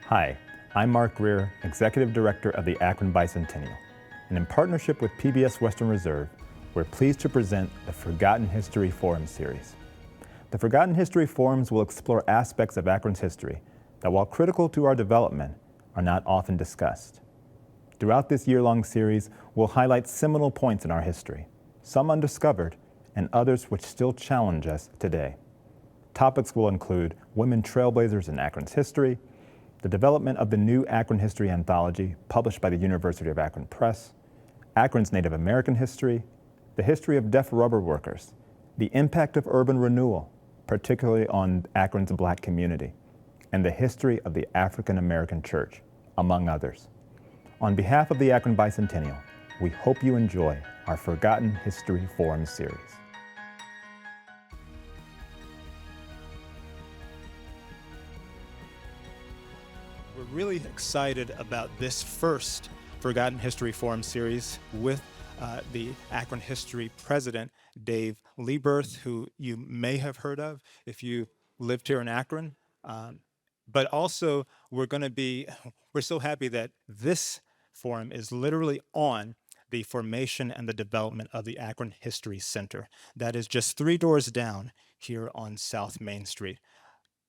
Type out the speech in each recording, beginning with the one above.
Hi, I'm Mark Greer, Executive Director of the Akron Bicentennial, and in partnership with PBS Western Reserve, we're pleased to present the Forgotten History Forum series. The Forgotten History Forums will explore aspects of Akron's history that, while critical to our development, are not often discussed. Throughout this year-long series, we'll highlight seminal points in our history, some undiscovered, and others which still challenge us today. Topics will include women trailblazers in Akron's history, the development of the new Akron History Anthology published by the University of Akron Press, Akron's Native American history, the history of deaf rubber workers, the impact of urban renewal, particularly on Akron's Black community, and the history of the African American Church, among others. On behalf of the Akron Bicentennial, we hope you enjoy our Forgotten History Forum series. We're really excited about this first Forgotten History Forum series with the Akron History president, Dave Lieberth, who you may have heard of if you lived here in Akron. But also, we're so happy that this forum is literally on the formation and the development of the Akron History Center. That is just 3 doors down here on South Main Street.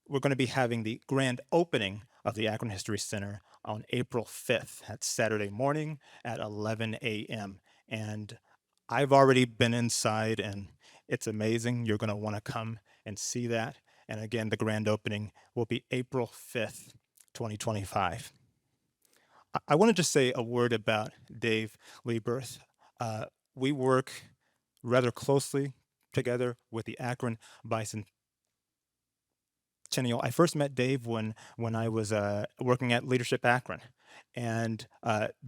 We're going to be having the grand opening of the Akron History Center on April 5th. That's Saturday morning at 11 a.m. And I've already been inside, and it's amazing. You're going to want to come and see that. And again, the grand opening will be April 5th, 2025. I want to just say a word about Dave Lieberth. We work rather closely together with the Akron Bicentennial. I first met Dave when I was working at Leadership Akron, and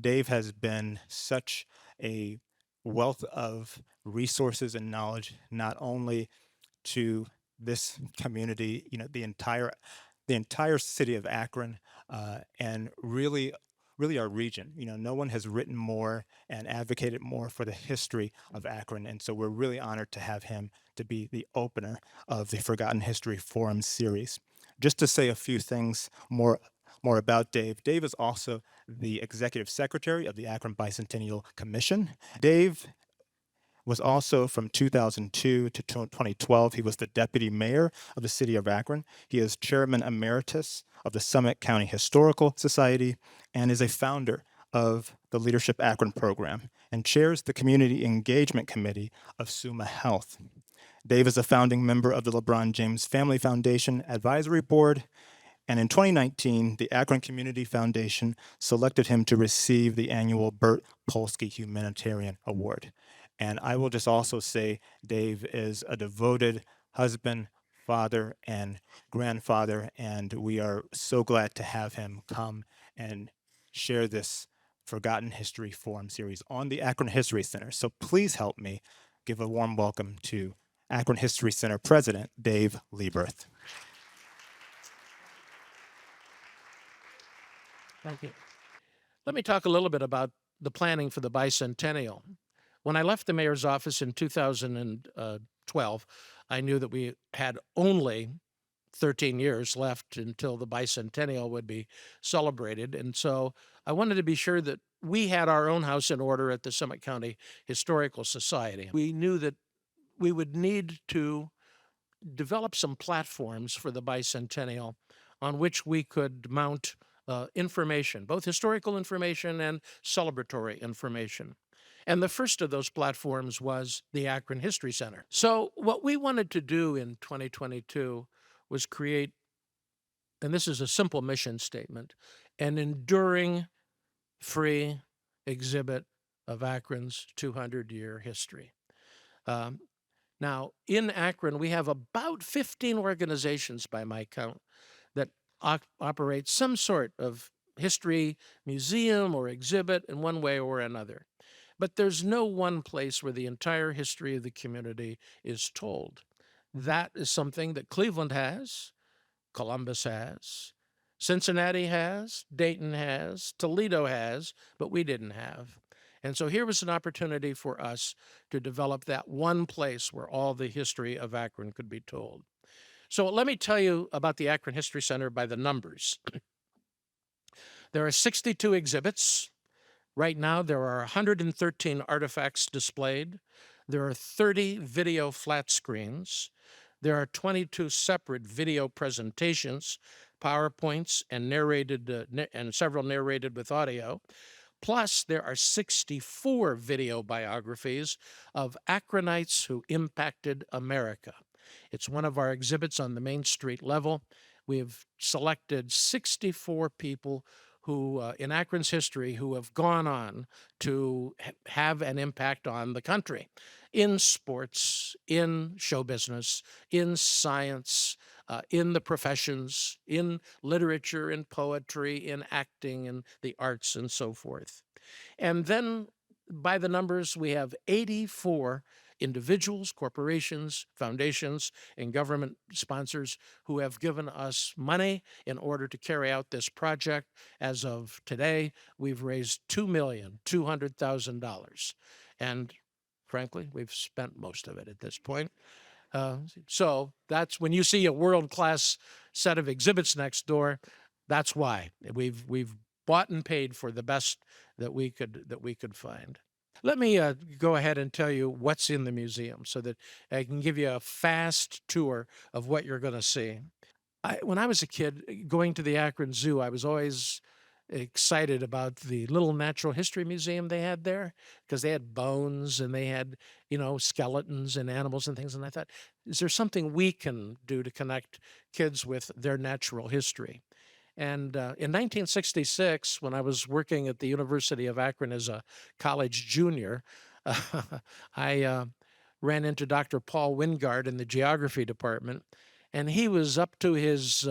Dave has been such a wealth of resources and knowledge, not only to this community, the entire city of Akron, and really our region. No one has written more and advocated more for the history of Akron, and so we're really honored to have him to be the opener of the Forgotten History Forum series. Just to say a few things more about Dave. Dave is also the executive secretary of the Akron Bicentennial Commission. Dave was also from 2002 to 2012. He was the deputy mayor of the city of Akron. He is chairman emeritus of the Summit County Historical Society and is a founder of the Leadership Akron program and chairs the Community Engagement Committee of Summa Health. Dave is a founding member of the LeBron James Family Foundation Advisory Board, and in 2019, the Akron Community Foundation selected him to receive the annual Bert Polsky Humanitarian Award. And I will just also say Dave is a devoted husband, father, and grandfather, and we are so glad to have him come and share this Forgotten History Forum series on the Akron History Center. So please help me give a warm welcome to Akron History Center President Dave Lieberth. Thank you. Let me talk a little bit about the planning for the bicentennial. When I left the mayor's office in 2012, I knew that we had only 13 years left until the bicentennial would be celebrated. And so I wanted to be sure that we had our own house in order at the Summit County Historical Society. We knew that we would need to develop some platforms for the bicentennial on which we could mount information, both historical information and celebratory information. And the first of those platforms was the Akron History Center. So what we wanted to do in 2022 was create, and this is a simple mission statement, an enduring free exhibit of Akron's 200-year history. Now, in Akron, we have about 15 organizations by my count that operate some sort of history museum or exhibit in one way or another. But there's no one place where the entire history of the community is told. That is something that Cleveland has, Columbus has, Cincinnati has, Dayton has, Toledo has, but we didn't have. And so here was an opportunity for us to develop that one place where all the history of Akron could be told. So let me tell you about the Akron History Center by the numbers. There are 62 exhibits. Right now, there are 113 artifacts displayed. There are 30 video flat screens. There are 22 separate video presentations, PowerPoints, and several narrated with audio. Plus, there are 64 video biographies of Akronites who impacted America. It's one of our exhibits on the Main Street level. We have selected 64 people who, in Akron's history, who have gone on to have an impact on the country in sports, in show business, in science, in the professions, in literature, in poetry, in acting, in the arts, and so forth. And then by the numbers, we have 84 individuals, corporations, foundations, and government sponsors who have given us money in order to carry out this project. As of today, we've raised $2,200,000. And frankly, we've spent most of it at this point. So that's when you see a world-class set of exhibits next door. That's why we've bought and paid for the best that we could find. Let me go ahead and tell you what's in the museum so that I can give you a fast tour of what you're going to see. When I was a kid going to the Akron Zoo, I was always excited about the little natural history museum they had there because they had bones and they had, skeletons and animals and things. And I thought, is there something we can do to connect kids with their natural history? And in 1966, when I was working at the University of Akron as a college junior, I ran into Dr. Paul Wingard in the geography department, and he was up to his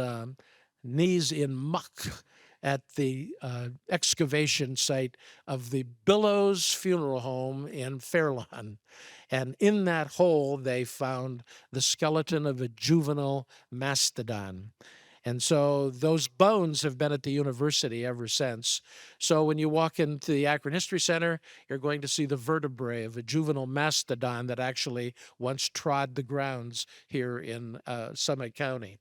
knees in muck at the excavation site of the Billows Funeral Home in Fairlawn. And in that hole, they found the skeleton of a juvenile mastodon. And so those bones have been at the university ever since. So when you walk into the Akron History Center, you're going to see the vertebrae of a juvenile mastodon that actually once trod the grounds here in Summit County.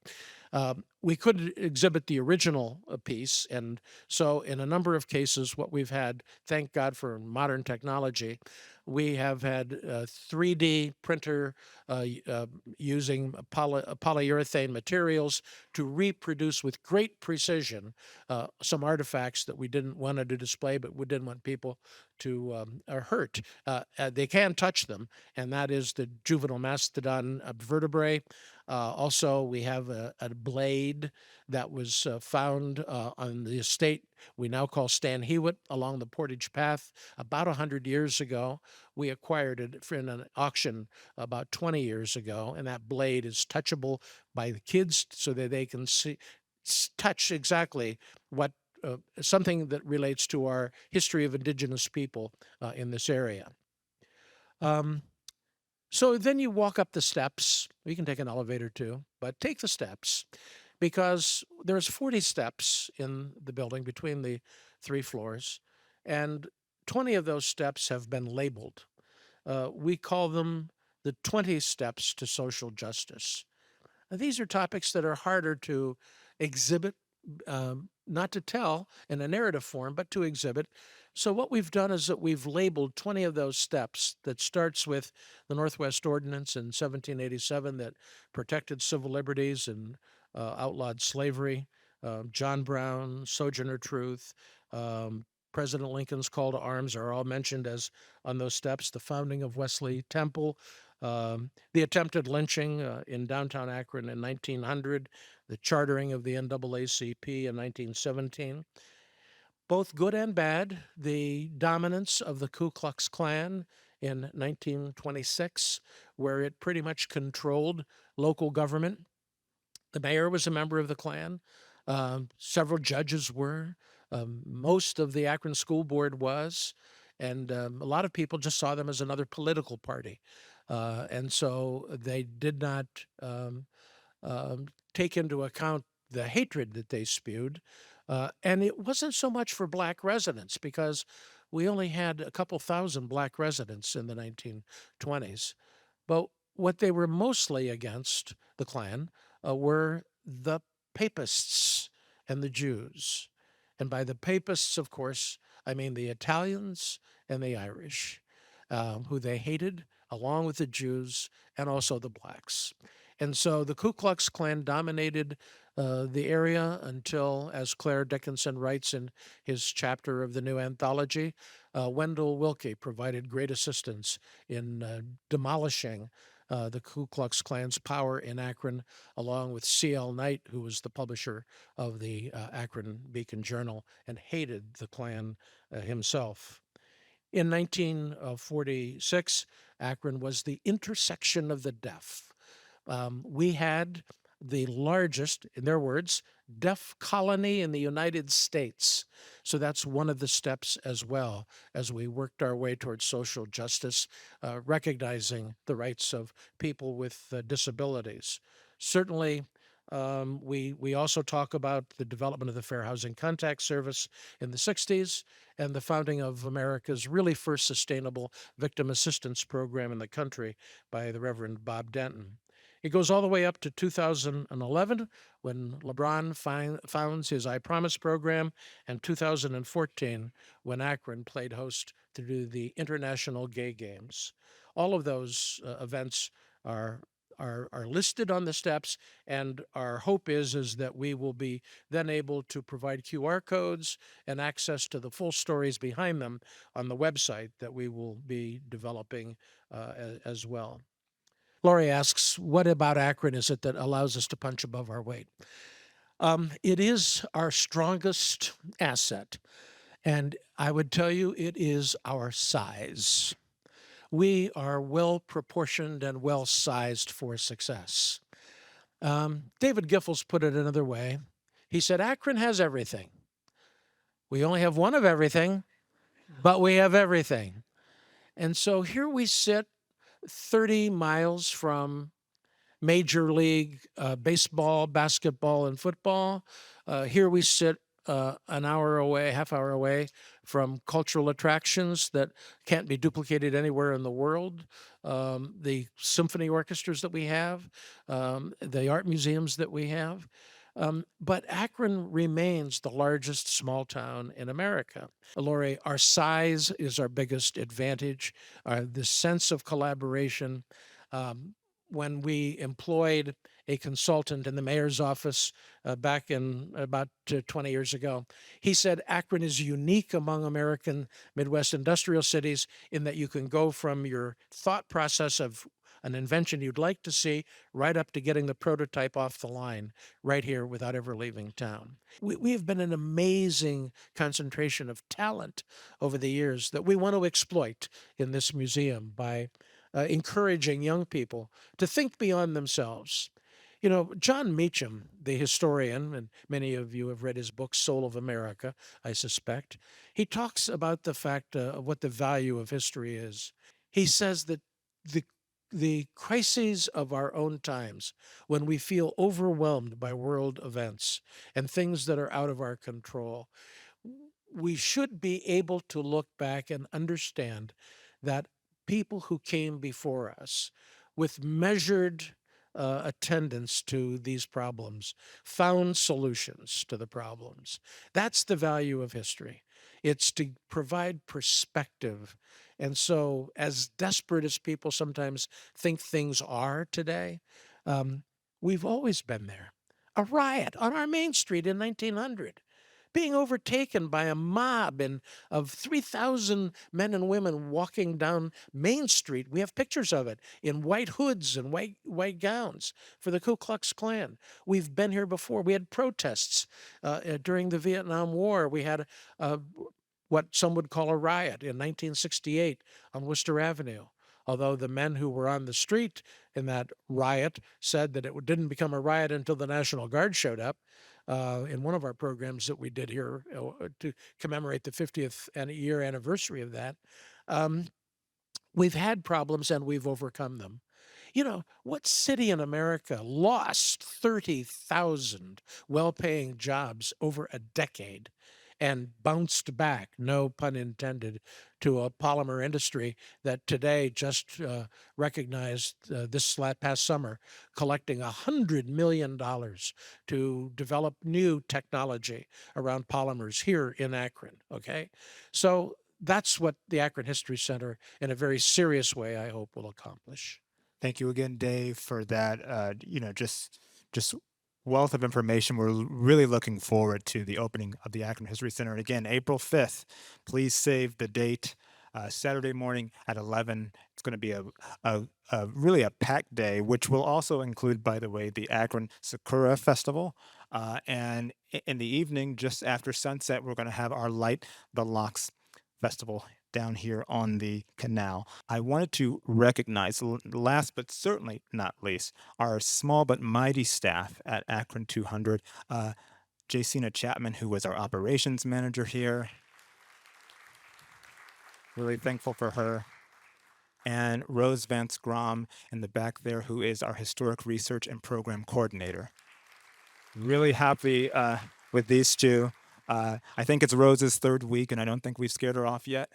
We could exhibit the original piece, and so in a number of cases, what we've had, thank God for modern technology, we have had a 3D printer using polyurethane materials to reproduce with great precision some artifacts that we didn't want to display, but we didn't want people to hurt. They can touch them, and that is the juvenile mastodon vertebrae. Also, we have a blade that was found on the estate we now call Stan Hewitt along the Portage Path about 100 years ago. We acquired it in an auction about 20 years ago, and that blade is touchable by the kids so that they can touch exactly what something that relates to our history of indigenous people in this area. So then you walk up the steps. You can take an elevator too, but take the steps because there's 40 steps in the building between the 3 floors, and 20 of those steps have been labeled. We call them the 20 steps to social justice. Now, these are topics that are harder to exhibit, not to tell in a narrative form, but to exhibit. So what we've done is that we've labeled 20 of those steps that starts with the Northwest Ordinance in 1787 that protected civil liberties and outlawed slavery, John Brown, Sojourner Truth, President Lincoln's call to arms are all mentioned as on those steps, the founding of Wesley Temple, the attempted lynching in downtown Akron in 1900, the chartering of the NAACP in 1917. Both good and bad, the dominance of the Ku Klux Klan in 1926, where it pretty much controlled local government. The mayor was a member of the Klan. Several judges were. Most of the Akron School Board was. And a lot of people just saw them as another political party. And so they did not take into account the hatred that they spewed. And it wasn't so much for Black residents because we only had a couple thousand Black residents in the 1920s. But what they were mostly against, the Klan, were the papists and the Jews. And by the papists, of course, I mean the Italians and the Irish, who they hated, along with the Jews and also the blacks. And so the Ku Klux Klan dominated the area until, as Claire Dickinson writes in his chapter of the new anthology, Wendell Willkie provided great assistance in demolishing the Ku Klux Klan's power in Akron, along with C.L. Knight, who was the publisher of the Akron Beacon Journal and hated the Klan himself. In 1946, Akron was the intersection of the deaf. We had the largest, in their words, deaf colony in the United States. So that's one of the steps as well as we worked our way towards social justice, recognizing the rights of people with disabilities. Certainly, we also talk about the development of the Fair Housing Contact Service in the 60s and the founding of America's really first sustainable victim assistance program in the country by the Reverend Bob Denton. It goes all the way up to 2011 when LeBron founds his I Promise program, and 2014 when Akron played host to the International Gay Games. All of those events are listed on the steps, and our hope is that we will be then able to provide QR codes and access to the full stories behind them on the website that we will be developing as well. Lori asks, what about Akron is it that allows us to punch above our weight? It is our strongest asset, and I would tell you it is our size. We are well proportioned and well sized for success. David Giffords put it another way. He said, Akron has everything. We only have one of everything, but we have everything. And so here we sit 30 miles from Major League baseball, basketball, and football. Here we sit an hour away, half hour away from cultural attractions that can't be duplicated anywhere in the world. The symphony orchestras that we have, the art museums that we have. But Akron remains the largest small town in America. Lori, our size is our biggest advantage, the sense of collaboration. When we employed a consultant in the mayor's office back in about 20 years ago, he said Akron is unique among American Midwest industrial cities in that you can go from your thought process of an invention you'd like to see right up to getting the prototype off the line right here without ever leaving town. We have been an amazing concentration of talent over the years that we want to exploit in this museum by encouraging young people to think beyond themselves. You know, John Meacham, the historian, and many of you have read his book, Soul of America, I suspect, he talks about the fact of what the value of history is. He says that the crises of our own times, when we feel overwhelmed by world events and things that are out of our control, we should be able to look back and understand that people who came before us with measured attendance to these problems found solutions to the problems. That's the value of history. It's to provide perspective. And so, as desperate as people sometimes think things are today, we've always been there. A riot on our main street in 1900, being overtaken by a mob of 3,000 men and women walking down Main Street. We have pictures of it in white hoods and white gowns for the Ku Klux Klan. We've been here before. We had protests during the Vietnam War. We had what some would call a riot in 1968 on Worcester Avenue. Although the men who were on the street in that riot said that it didn't become a riot until the National Guard showed up. In one of our programs that we did here to commemorate the 50th year anniversary of that, we've had problems and we've overcome them. You know, what city in America lost 30,000 well-paying jobs over a decade and bounced back, no pun intended, to a polymer industry that today just recognized this past summer collecting $100 million to develop new technology around polymers here in Akron. Okay. So that's what the Akron History Center, in a very serious way, I hope, will accomplish. Thank you again, Dave, for that. Just wealth of information. We're really looking forward to the opening of the Akron History Center. And again, April 5th. Please save the date. Saturday morning at 11. It's going to be a really a packed day, which will also include, by the way, the Akron Sakura Festival. And in the evening, just after sunset, we're going to have our Light the Locks Festival down here on the canal. I wanted to recognize, last but certainly not least, our small but mighty staff at Akron 200. Jacina Chapman, who was our operations manager here. Really thankful for her. And Rose Vance Grom in the back there, who is our historic research and program coordinator. Really happy with these two. I think it's Rose's third week, and I don't think we've scared her off yet.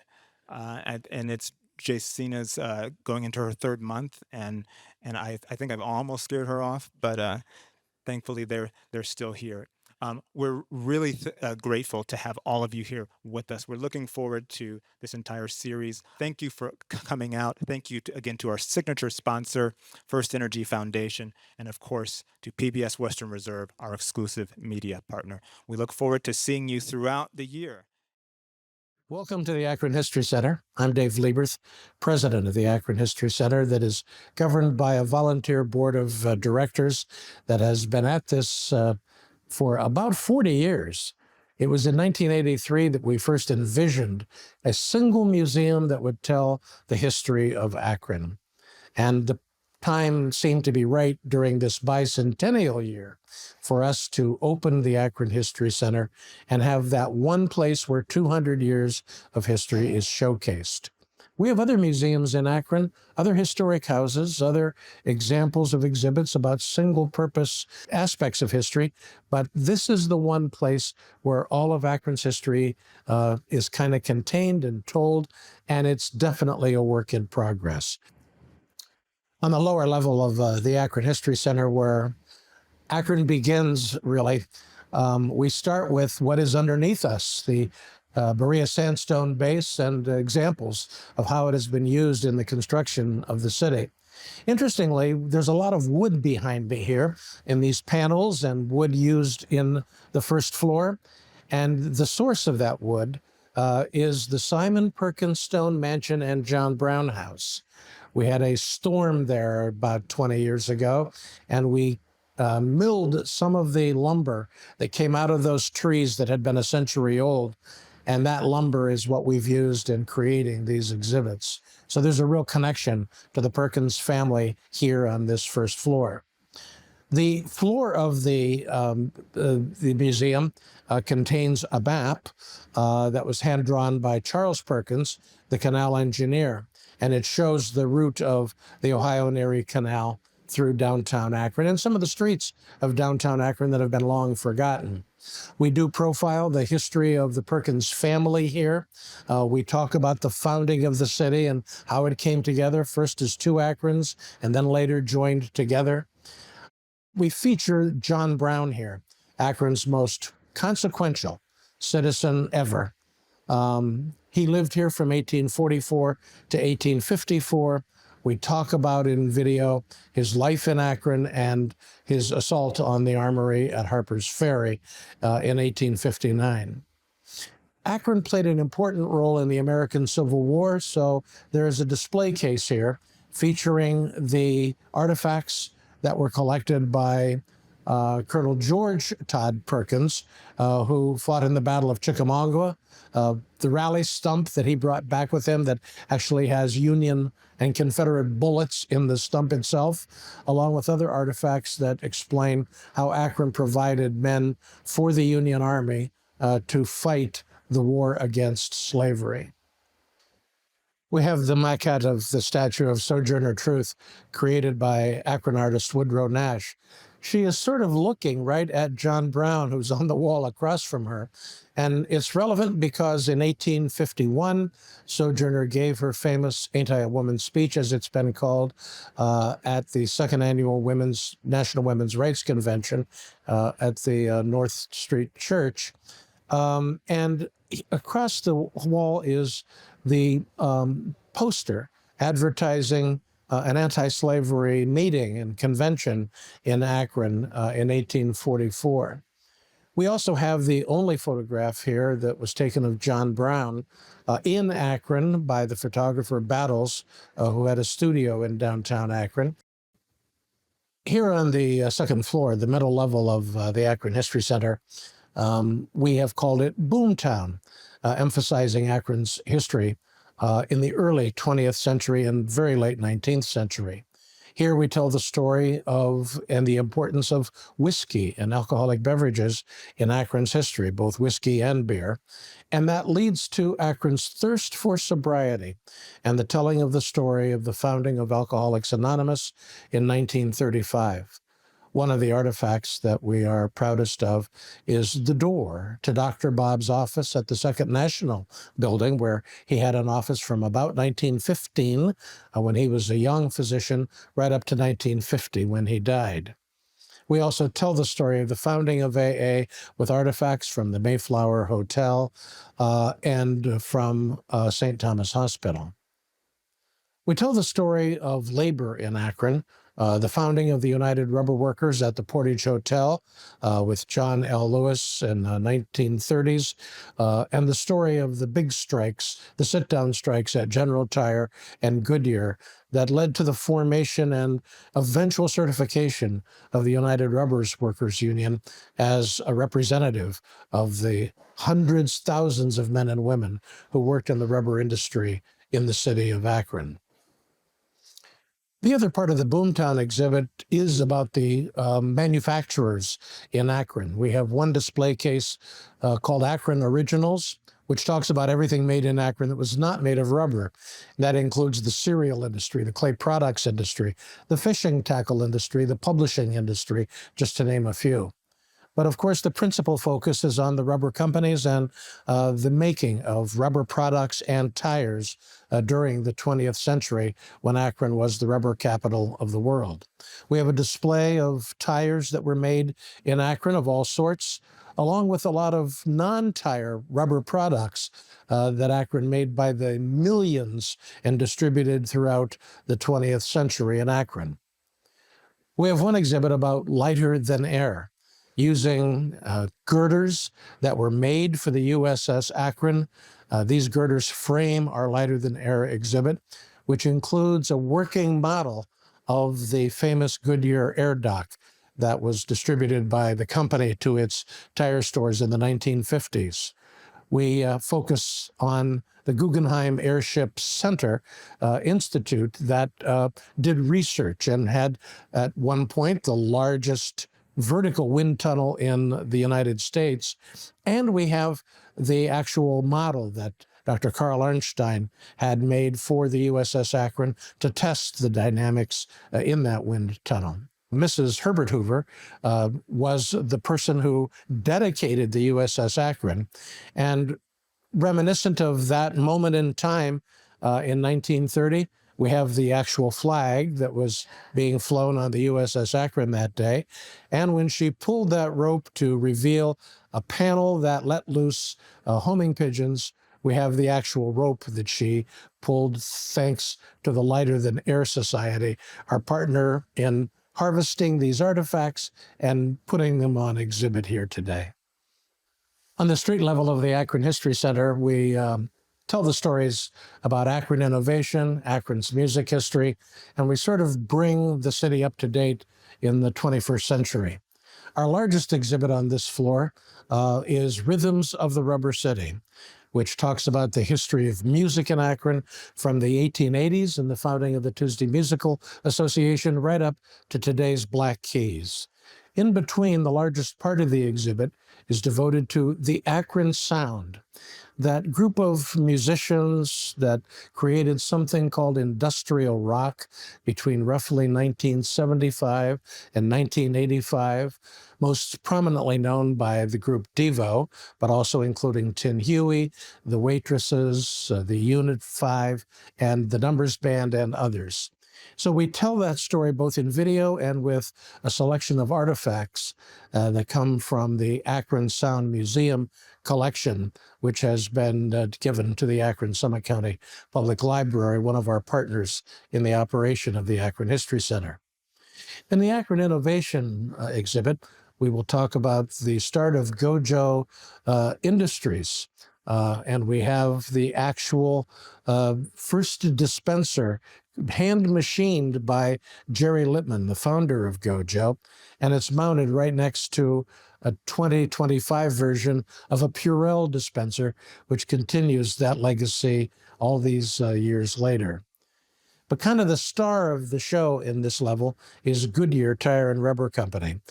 And it's Jacina's going into her third month, and I think I've almost scared her off, but thankfully they're still here. We're really grateful to have all of you here with us. We're looking forward to this entire series. Thank you for coming out. Thank you again to our signature sponsor, First Energy Foundation, and of course to PBS Western Reserve, our exclusive media partner. We look forward to seeing you throughout the year. Welcome to the Akron History Center. I'm Dave Lieberth, president of the Akron History Center, that is governed by a volunteer board of directors that has been at this for about 40 years. It was in 1983 that we first envisioned a single museum that would tell the history of Akron. And the time seemed to be right during this bicentennial year for us to open the Akron History Center and have that one place where 200 years of history is showcased. We have other museums in Akron, other historic houses, other examples of exhibits about single-purpose aspects of history, but this is the one place where all of Akron's history is kind of contained and told, and it's definitely a work in progress. On the lower level of the Akron History Center, where Akron begins, really, we start with what is underneath us, the Berea sandstone base, and examples of how it has been used in the construction of the city. Interestingly, there's a lot of wood behind me here in these panels, and wood used in the first floor. And the source of that wood is the Simon Perkins Stone Mansion and John Brown House. We had a storm there about 20 years ago, and we milled some of the lumber that came out of those trees that had been a century old. And that lumber is what we've used in creating these exhibits. So there's a real connection to the Perkins family here on this first floor. The floor of the museum contains a map that was hand-drawn by Charles Perkins, the canal engineer, and it shows the route of the Ohio and Erie Canal through downtown Akron and some of the streets of downtown Akron that have been long forgotten. We do profile the history of the Perkins family here. We talk about the founding of the city and how it came together, first as two Akrons and then later joined together. We feature John Brown here, Akron's most consequential citizen ever. He lived here from 1844 to 1854. We talk about in video his life in Akron and his assault on the armory at Harper's Ferry in 1859. Akron played an important role in the American Civil War, so there is a display case here featuring the artifacts that were collected by Colonel George Todd Perkins, who fought in the Battle of Chickamauga. The rally stump that he brought back with him that actually has Union and Confederate bullets in the stump itself, along with other artifacts that explain how Akron provided men for the Union Army to fight the war against slavery. We have the maquette of the statue of Sojourner Truth created by Akron artist Woodrow Nash. she is sort of looking right at John Brown, who's on the wall across from her. And it's relevant because in 1851, Sojourner gave her famous Ain't I a Woman speech, as it's been called, at the second annual National Women's Rights Convention at the North Street Church. And across the wall is the poster advertising an anti-slavery meeting and convention in Akron in 1844. We also have the only photograph here that was taken of John Brown in Akron by the photographer Battles, who had a studio in downtown Akron. Here on the second floor, the middle level of the Akron History Center, we have called it Boomtown, emphasizing Akron's history in the early 20th century and very late 19th century. Here we tell the story of and the importance of whiskey and alcoholic beverages in Akron's history, both whiskey and beer. And that leads to Akron's thirst for sobriety and the telling of the story of the founding of Alcoholics Anonymous in 1935. One of the artifacts that we are proudest of is the door to Dr. Bob's office at the Second National Building, where he had an office from about 1915, when he was a young physician, right up to 1950 when he died. We also tell the story of the founding of AA with artifacts from the Mayflower Hotel and from St. Thomas Hospital. We tell the story of labor in Akron, the founding of the United Rubber Workers at the Portage Hotel with John L. Lewis in the 1930s, and the story of the big strikes, the sit-down strikes at General Tire and Goodyear that led to the formation and eventual certification of the United Rubber Workers Union as a representative of the hundreds, thousands of men and women who worked in the rubber industry in the city of Akron. The other part of the Boomtown exhibit is about the manufacturers in Akron. We have one display case called Akron Originals, which talks about everything made in Akron that was not made of rubber. That includes the cereal industry, the clay products industry, the fishing tackle industry, the publishing industry, just to name a few. But of course, the principal focus is on the rubber companies and the making of rubber products and tires during the 20th century when Akron was the rubber capital of the world. We have a display of tires that were made in Akron of all sorts, along with a lot of non-tire rubber products that Akron made by the millions and distributed throughout the 20th century in Akron. We have one exhibit about lighter than air, using girders that were made for the USS Akron. These girders frame our Lighter Than Air exhibit, which includes a working model of the famous Goodyear air dock that was distributed by the company to its tire stores in the 1950s. We focus on the Guggenheim Airship Center Institute that did research and had at one point the largest vertical wind tunnel in the United States. And we have the actual model that Dr. Carl Arnstein had made for the USS Akron to test the dynamics in that wind tunnel. Mrs. Herbert Hoover was the person who dedicated the USS Akron, and reminiscent of that moment in time in 1930, we have the actual flag that was being flown on the USS Akron that day. And when she pulled that rope to reveal a panel that let loose homing pigeons, we have the actual rope that she pulled thanks to the Lighter Than Air Society, our partner in harvesting these artifacts and putting them on exhibit here today. On the street level of the Akron History Center, we tell the stories about Akron innovation, Akron's music history, and we sort of bring the city up to date in the 21st century. Our largest exhibit on this floor is Rhythms of the Rubber City, which talks about the history of music in Akron from the 1880s and the founding of the Tuesday Musical Association right up to today's Black Keys. In between, the largest part of the exhibit is devoted to the Akron sound. that group of musicians that created something called industrial rock between roughly 1975 and 1985, most prominently known by the group Devo, but also including Tin Huey, the Waitresses, the Unit 5, and the Numbers Band, and others. So we tell that story both in video and with a selection of artifacts that come from the Akron Sound Museum collection, which has been given to the Akron Summit County Public Library, one of our partners in the operation of the Akron History Center. In the Akron Innovation exhibit, we will talk about the start of Gojo Industries. And we have the actual first dispenser hand machined by Jerry Lippman, the founder of Gojo, and it's mounted right next to a 2025 version of a Purell dispenser, which continues that legacy all these years later. But kind of the star of the show in this level is Goodyear Tire and Rubber Company.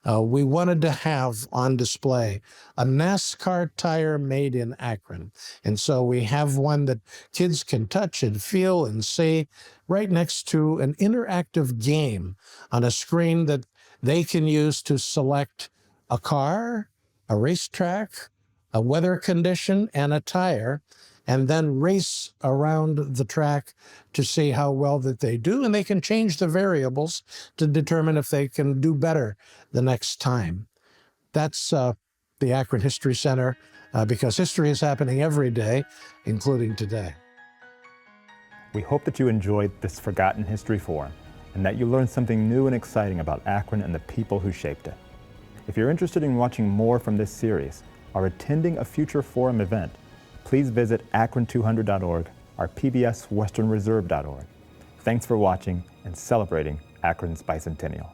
We wanted to have on display a NASCAR tire made in Akron. And so we have one that kids can touch and feel and see right next to an interactive game on a screen that they can use to select a car, a racetrack, a weather condition, and a tire, and then race around the track to see how well that they do. And they can change the variables to determine if they can do better the next time. That's the Akron History Center, because history is happening every day, including today. We hope that you enjoyed this Forgotten History Forum and that you learned something new and exciting about Akron and the people who shaped it. If you're interested in watching more from this series or attending a future forum event, please visit akron200.org or pbswesternreserve.org. Thanks for watching and celebrating Akron's bicentennial.